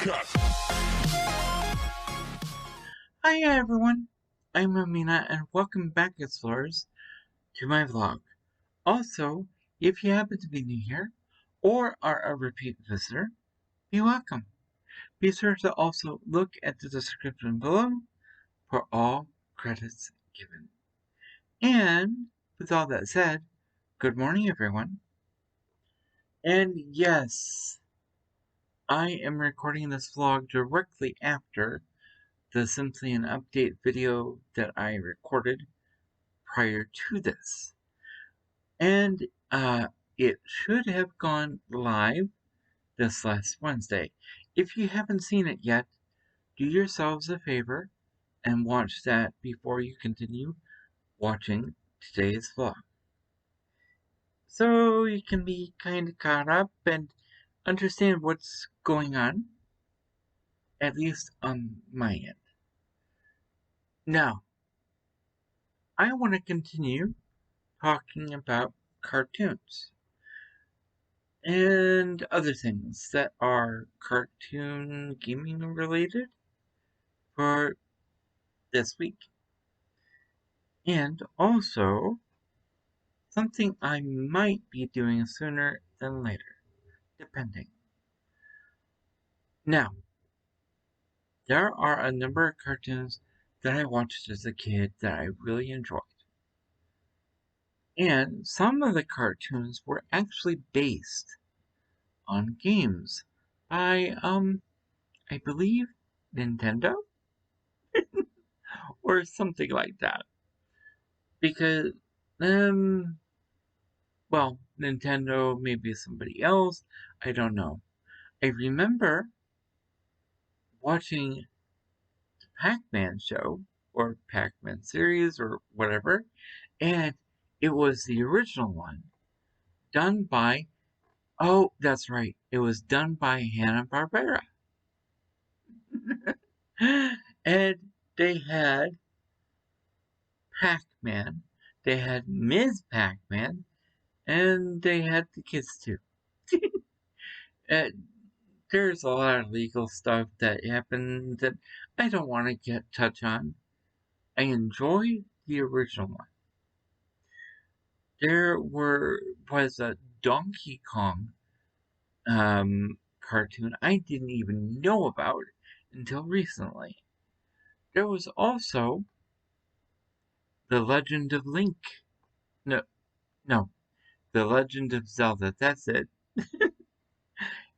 Cut! Hi everyone, I'm Amena and welcome back explorers to my vlog. Also, if you happen to be new here or are a repeat visitor, be welcome. Be sure to also look at the description below for all credits given. And with all that said, good morning everyone. And yes, I am recording this vlog directly after the Simply an Update video that I recorded prior to this. And it should have gone live this last Wednesday. If you haven't seen it yet, do yourselves a favor and watch that before you continue watching today's vlog. So you can be kind of caught up and understand what's going on, at least on my end. Now, I want to continue talking about cartoons and other things that are cartoon gaming related for this week. And also, something I might be doing sooner than later, depending. Now, there are a number of cartoons that I watched as a kid that I really enjoyed. And some of the cartoons were actually based on games by, I believe, Nintendo? Or something like that. Because, well, Nintendo, maybe somebody else, I don't know. I remember watching the Pac Man show, or Pac Man series, or whatever, and it was the original one, done by, oh, that's right, it was done by Hanna-Barbera. And they had Pac Man, they had Ms. Pac Man, and they had the kids too. There's a lot of legal stuff that happened that I don't want to touch on. I enjoy the original one. There was a Donkey Kong cartoon I didn't even know about until recently. There was also the Legend of Link. No, the Legend of Zelda. That's it.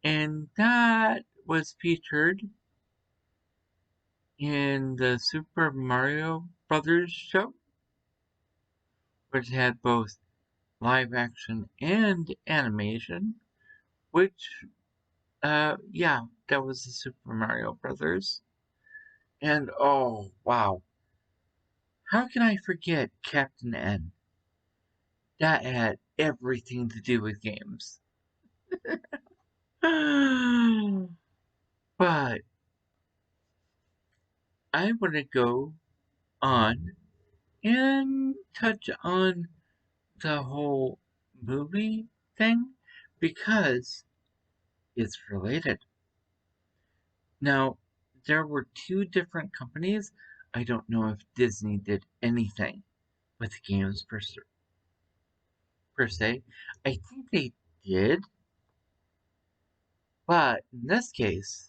And that was featured in the Super Mario Brothers show, which had both live action and animation, which, yeah, that was the Super Mario Brothers. And oh, wow. How can I forget Captain N? That had everything to do with games. But I want to go on and touch on the whole movie thing because it's related. Now, there were two different companies. I don't know if Disney did anything with games per se. I think they did, but in this case,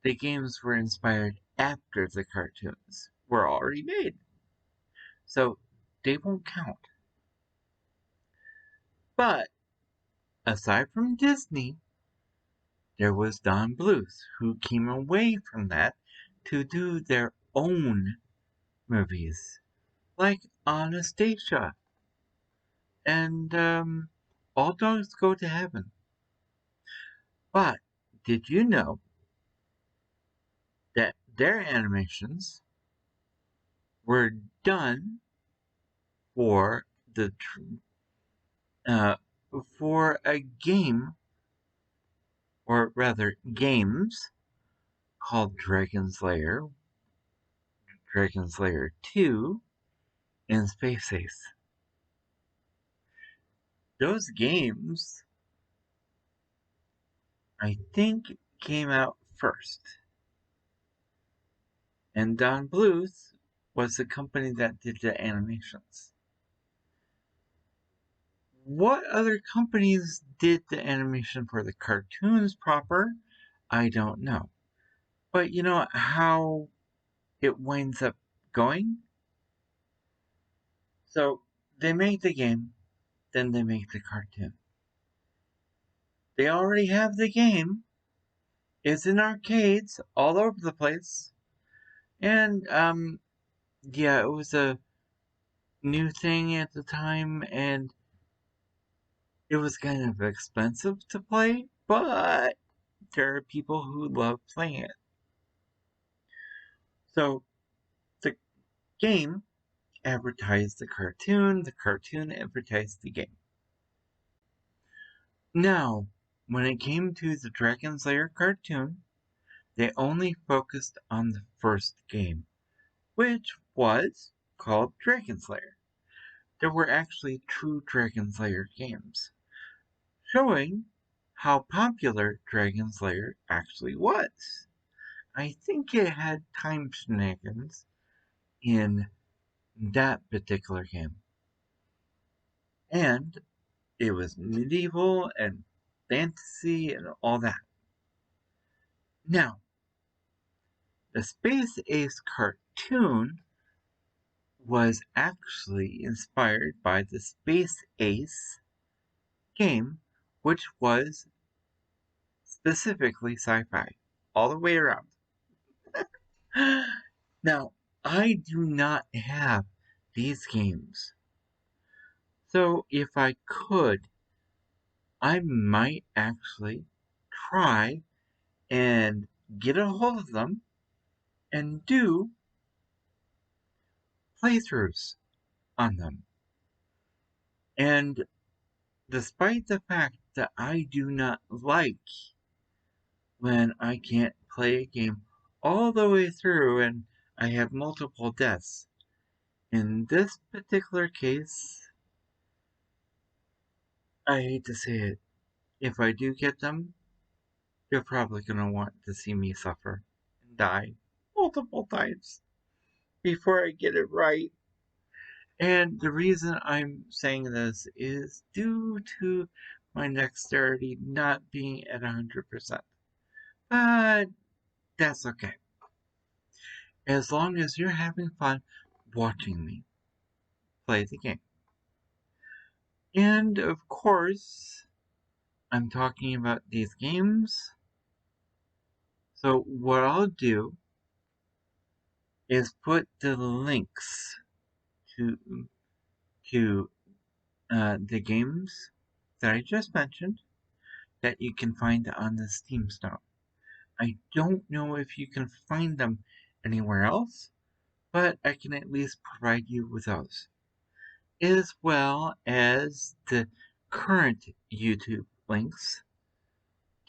the games were inspired after the cartoons were already made. So they won't count. But aside from Disney, there was Don Bluth, who came away from that to do their own movies, like Anastasia and All Dogs Go to Heaven. But did you know that their animations were done for the for a game, or rather games, called Dragon's Lair, Dragon's Lair 2, and Space Ace. Those games I think came out first. And Don Bluth was the company that did the animations. What other companies did the animation for the cartoons proper? I don't know. But you know how it winds up going? So they make the game, then they make the cartoon. They already have the game. It's in arcades all over the place. And yeah, it was a new thing at the time, and it was kind of expensive to play, but there are people who love playing it. So the game advertised the cartoon advertised the game. Now, when it came to the Dragon's Lair cartoon, they only focused on the first game, which was called Dragon's Lair. There were actually two Dragon's Lair games, showing how popular Dragon's Lair actually was. I think it had time shenanigans in that particular game. And it was medieval and fantasy and all that. Now, the Space Ace cartoon was actually inspired by the Space Ace game, which was specifically sci-fi, all the way around. Now, I do not have these games. So if I could, I might actually try and get a hold of them and do playthroughs on them. And despite the fact that I do not like when I can't play a game all the way through and I have multiple deaths, in this particular case, I hate to say it, if I do get them, you're probably going to want to see me suffer and die multiple times before I get it right. And the reason I'm saying this is due to my dexterity not being at 100%. But that's okay. As long as you're having fun watching me play the game. And of course, I'm talking about these games. So what I'll do is put the links to to the games that I just mentioned that you can find on the Steam Store. I don't know if you can find them anywhere else, but I can at least provide you with those, as well as the current YouTube links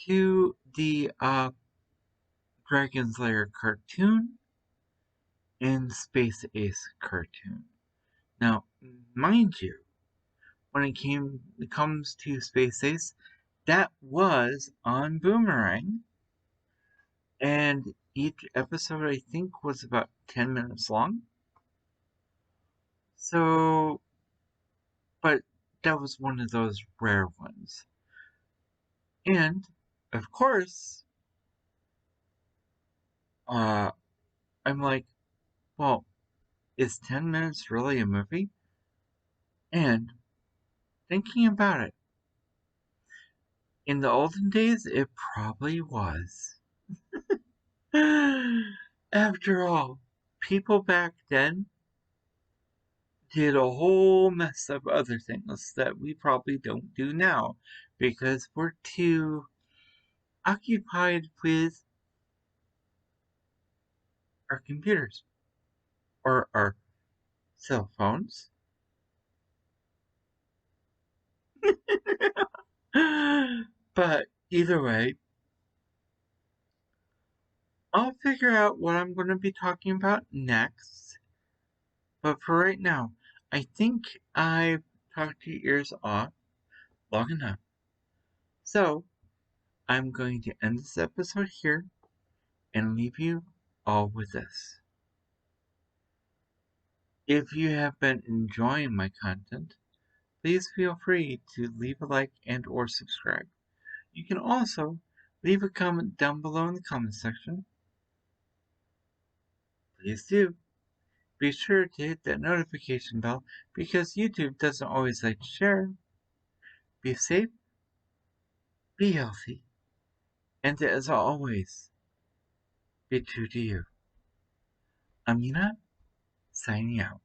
to the Dragon's Lair cartoon and Space Ace cartoon. Now, mind you, when it comes to Space Ace, that was on Boomerang, and each episode I think was about 10 minutes long. So, but that was one of those rare ones. And, of course, I'm like, well, is 10 minutes really a movie? And thinking about it, in the olden days, it probably was. After all, people back then did a whole mess of other things that we probably don't do now because we're too occupied with our computers or our cell phones. But either way, I'll figure out what I'm going to be talking about next. But for right now, I think I've talked your ears off long enough. So I'm going to end this episode here and leave you all with this. If you have been enjoying my content, please feel free to leave a like and or subscribe. You can also leave a comment down below in the comment section. Please do. Be sure to hit that notification bell because YouTube doesn't always like to share. Be safe, be healthy, and as always, be true to you. Amena, signing out.